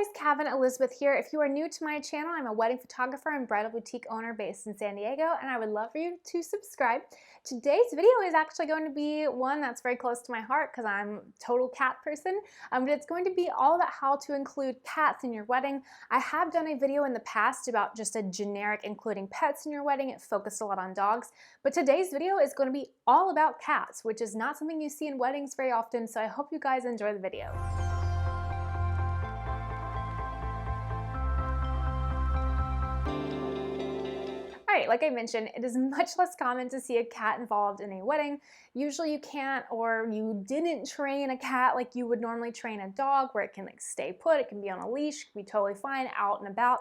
guys, Kevin Elizabeth here. If you are new to my channel, I'm a wedding photographer and bridal boutique owner based in San Diego, and I would love for you to subscribe. Today's video is actually going to be one that's very close to my heart because I'm a total cat person, but it's going to be all about how to include cats in your wedding. I have done a video in the past about just a generic including pets in your wedding. It focused a lot on dogs, but today's video is going to be all about cats, which is not something you see in weddings very often, so I hope you guys enjoy the video. Alright, like I mentioned, it is much less common to see a cat involved in a wedding. Usually you can't, or you didn't train a cat like you would normally train a dog, where it can like stay put, it can be on a leash, it can be totally fine out and about.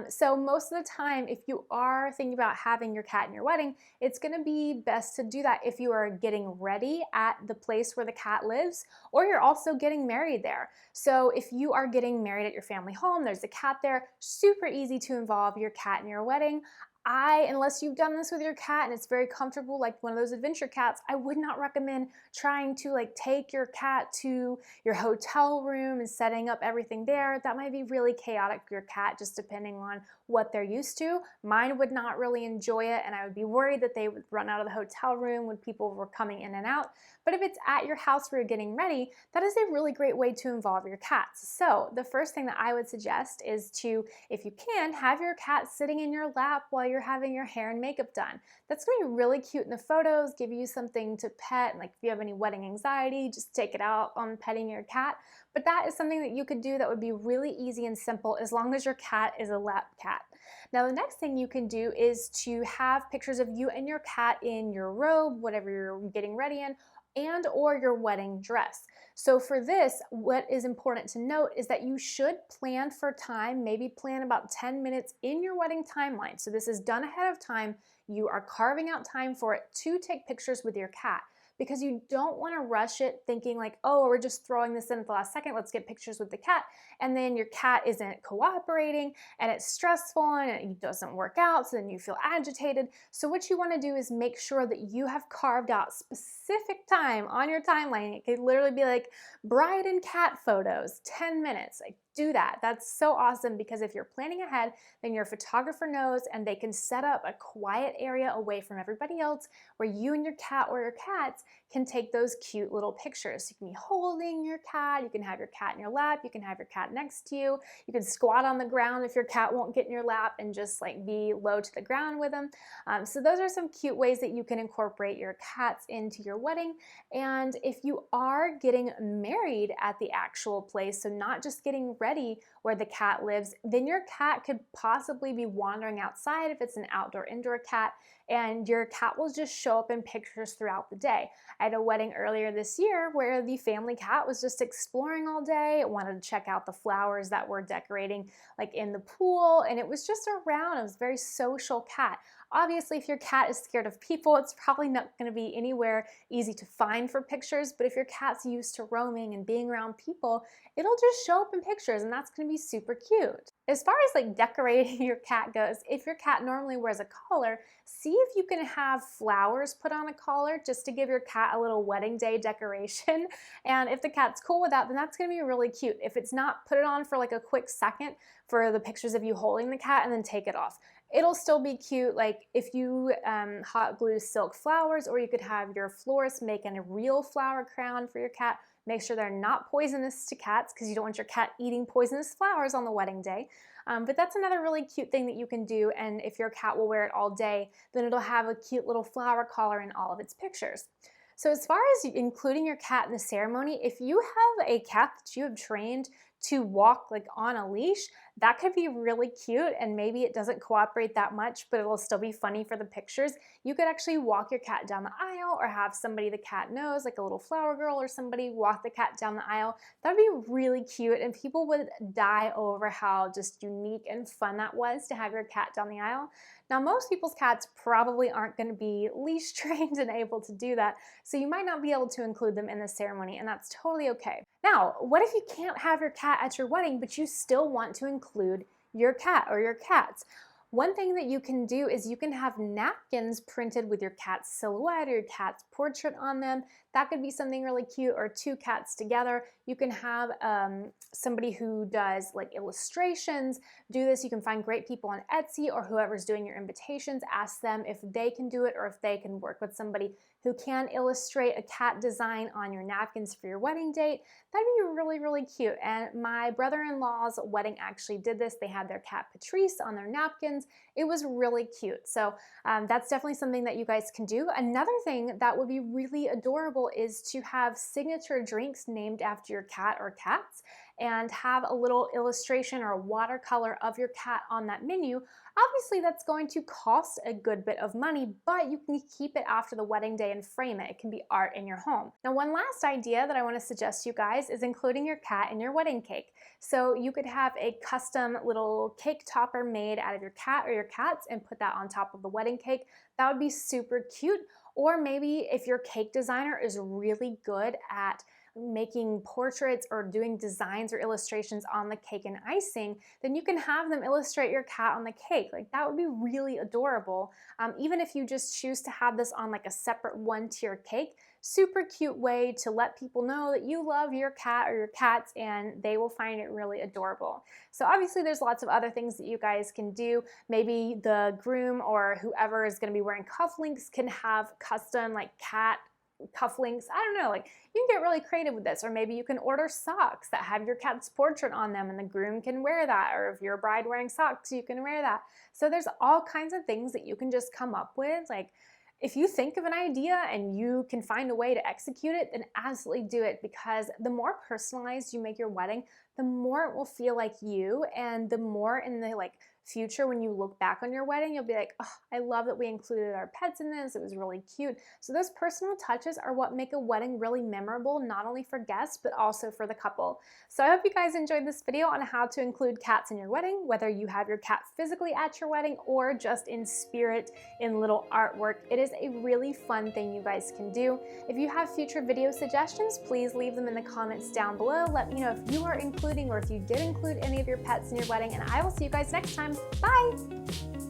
So most of the time, if you are thinking about having your cat in your wedding, it's going to be best to do that if you are getting ready at the place where the cat lives, or you're also getting married there. So if you are getting married at your family home, there's a cat there, super easy to involve your cat in your wedding. Unless you've done this with your cat and it's very comfortable, like one of those adventure cats, I would not recommend trying to like take your cat to your hotel room and setting up everything there. That might be really chaotic for your cat, just depending on what they're used to. Mine would not really enjoy it, and I would be worried that they would run out of the hotel room when people were coming in and out. But if it's at your house where you're getting ready, that is a really great way to involve your cats. So the first thing that I would suggest is to, if you can, have your cat sitting in your lap while you're having your hair and makeup done. That's going to be really cute in the photos, give you something to pet, and like if you have any wedding anxiety, just take it out on petting your cat. But that is something that you could do that would be really easy and simple as long as your cat is a lap cat. Now the next thing you can do is to have pictures of you and your cat in your robe, whatever you're getting ready in, and or your wedding dress. So for this, what is important to note is that you should plan for time, maybe plan about 10 minutes in your wedding timeline. So this is done ahead of time. You are carving out time for it to take pictures with your cat, because you don't want to rush it thinking like, oh, we're just throwing this in at the last second, let's get pictures with the cat, and then your cat isn't cooperating and it's stressful and it doesn't work out, so then you feel agitated. So what you want to do is make sure that you have carved out specific time on your timeline. It could literally be like bride and cat photos, 10 minutes. Like, do that. That's so awesome, because if you're planning ahead, then your photographer knows and they can set up a quiet area away from everybody else where you and your cat or your cats can take those cute little pictures. You can be holding your cat, you can have your cat in your lap, you can have your cat next to you, you can squat on the ground if your cat won't get in your lap and just like be low to the ground with them. So those are some cute ways that you can incorporate your cats into your wedding. And if you are getting married at the actual place, so not just getting ready where the cat lives, then your cat could possibly be wandering outside if it's an outdoor indoor cat, and your cat will just show up in pictures throughout the day. I had a wedding earlier this year where the family cat was just exploring all day. It wanted to check out the flowers that were decorating like in the pool, and it was just around. It was a very social cat. Obviously, if your cat is scared of people, it's probably not going to be anywhere easy to find for pictures, but if your cat's used to roaming and being around people, it'll just show up in pictures, and that's going to be super cute. As far as like decorating your cat goes, if your cat normally wears a collar, see if you can have flowers put on a collar just to give your cat a little wedding day decoration. And if the cat's cool with that, then that's going to be really cute. If it's not, put it on for like a quick second for the pictures of you holding the cat and then take it off. It'll still be cute, like if you hot glue silk flowers, or you could have your florist make a real flower crown for your cat. Make sure they're not poisonous to cats, because you don't want your cat eating poisonous flowers on the wedding day. But that's another really cute thing that you can do, and if your cat will wear it all day, then it'll have a cute little flower collar in all of its pictures. So as far as including your cat in the ceremony, if you have a cat that you have trained to walk like on a leash, that could be really cute, and maybe it doesn't cooperate that much, but it'll still be funny for the pictures. You could actually walk your cat down the aisle, or have somebody the cat knows, like a little flower girl or somebody, walk the cat down the aisle. That'd be really cute, and people would die over how just unique and fun that was to have your cat down the aisle. Now, most people's cats probably aren't going to be leash trained and able to do that, so you might not be able to include them in the ceremony, and that's totally okay. Now, what if you can't have your cat at your wedding, but you still want to include your cat or your cats? One thing that you can do is you can have napkins printed with your cat's silhouette or your cat's portrait on them. That could be something really cute, or two cats together. You can have somebody who does like illustrations do this. You can find great people on Etsy, or whoever's doing your invitations, ask them if they can do it or if they can work with somebody who can illustrate a cat design on your napkins for your wedding date. That'd be really, really cute. And my brother-in-law's wedding actually did this. They had their cat Patrice on their napkins. It was really cute. So that's definitely something that you guys can do. Another thing that would be really adorable is to have signature drinks named after your cat or cats, and have a little illustration or a watercolor of your cat on that menu. Obviously, that's going to cost a good bit of money, but you can keep it after the wedding day and frame it. It can be art in your home. Now, one last idea that I want to suggest to you guys is including your cat in your wedding cake. So you could have a custom little cake topper made out of your cat or your cats and put that on top of the wedding cake. That would be super cute. Or maybe if your cake designer is really good at making portraits or doing designs or illustrations on the cake and icing, then you can have them illustrate your cat on the cake. Like, that would be really adorable. Even if you just choose to have this on like a separate one-tier cake, super cute way to let people know that you love your cat or your cats, and they will find it really adorable. So obviously there's lots of other things that you guys can do. Maybe the groom or whoever is going to be wearing cufflinks can have custom like cat cufflinks. I don't know, like, you can get really creative with this. Or maybe you can order socks that have your cat's portrait on them and the groom can wear that. Or if you're a bride wearing socks, you can wear that. So there's all kinds of things that you can just come up with. Like, if you think of an idea and you can find a way to execute it, then absolutely do it, because the more personalized you make your wedding, the more it will feel like you, and the more in the future when you look back on your wedding, you'll be like, oh, I love that we included our pets in this. It was really cute. So those personal touches are what make a wedding really memorable, not only for guests, but also for the couple. So I hope you guys enjoyed this video on how to include cats in your wedding, whether you have your cat physically at your wedding or just in spirit in little artwork. It is a really fun thing you guys can do. If you have future video suggestions, please leave them in the comments down below. Let me know if you are including or if you did include any of your pets in your wedding, and I will see you guys next time. Bye!